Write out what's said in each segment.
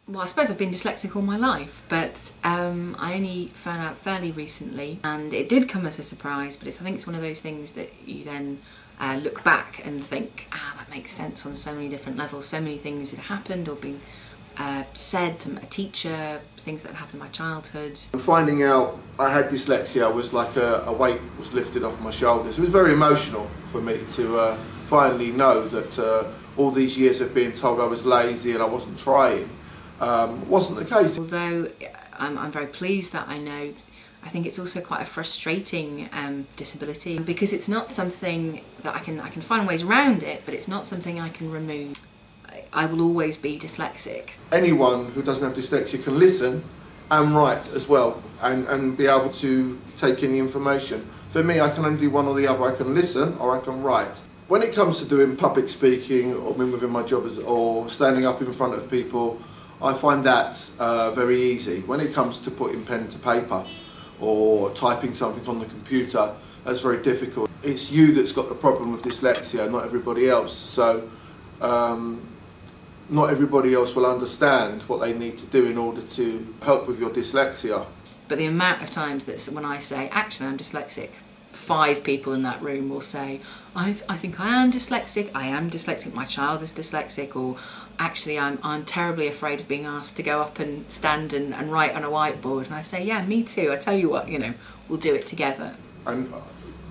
Well, I suppose I've been dyslexic all my life, but I only found out fairly recently, and it did come as a surprise, but I think it's one of those things that you then look back and think, that makes sense on so many different levels, so many things had happened or been said to a teacher, things that happened in my childhood. Finding out I had dyslexia was like a weight was lifted off my shoulders. It was very emotional for me to finally know that all these years of being told I was lazy and I wasn't trying wasn't the case. Although I'm very pleased that I know, I think it's also quite a frustrating disability, because it's not something that I can find ways around it, but it's not something I can remove. I will always be dyslexic. Anyone who doesn't have dyslexia can listen and write as well, and be able to take in the information. For me, I can only do one or the other. I can listen or I can write. When it comes to doing public speaking or within my job or standing up in front of people, I find that very easy. When it comes to putting pen to paper or typing something on the computer, that's very difficult. It's you that's got the problem with dyslexia, not everybody else. So not everybody else will understand what they need to do in order to help with your dyslexia. But the amount of times that when I say, actually I'm dyslexic, 5 people in that room will say, I think I am dyslexic, my child is dyslexic, or actually I'm terribly afraid of being asked to go up and stand and write on a whiteboard. And I say, yeah, me too. I tell you what, we'll do it together. And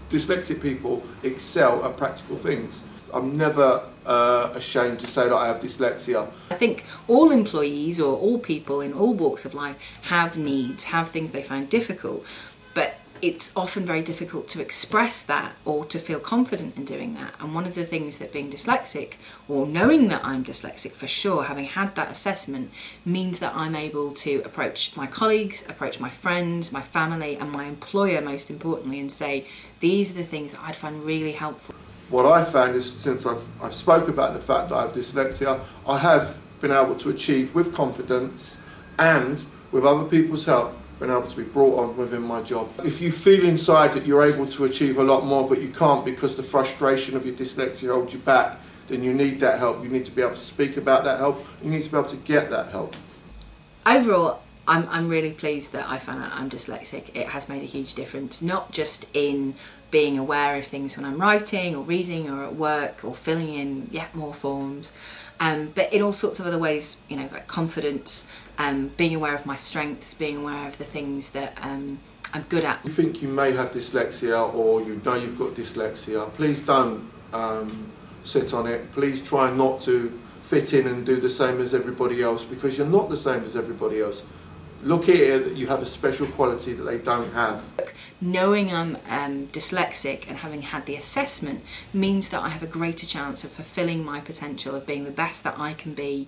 dyslexic people excel at practical things. I'm never ashamed to say that I have dyslexia. I think all employees or all people in all walks of life have needs, have things they find difficult, but it's often very difficult to express that or to feel confident in doing that. And one of the things that being dyslexic, or knowing that I'm dyslexic for sure, having had that assessment, means that I'm able to approach my colleagues, approach my friends, my family and my employer most importantly, and say, these are the things that I'd find really helpful. What I found is, since I've spoke about the fact that I have dyslexia, I have been able to achieve with confidence and with other people's help, been able to be brought on within my job. If you feel inside that you're able to achieve a lot more but you can't because the frustration of your dyslexia holds you back, then you need that help. You need to be able to speak about that help. You need to be able to get that help. Overall, I'm really pleased that I found out I'm dyslexic. It has made a huge difference, not just in being aware of things when I'm writing or reading or at work or filling in yet more forms, but in all sorts of other ways, like confidence, being aware of my strengths, being aware of the things that I'm good at. If you think you may have dyslexia or you know you've got dyslexia, please don't sit on it. Please try not to fit in and do the same as everybody else, because you're not the same as everybody else. Look here that you have a special quality that they don't have. Knowing I'm dyslexic and having had the assessment means that I have a greater chance of fulfilling my potential, of being the best that I can be.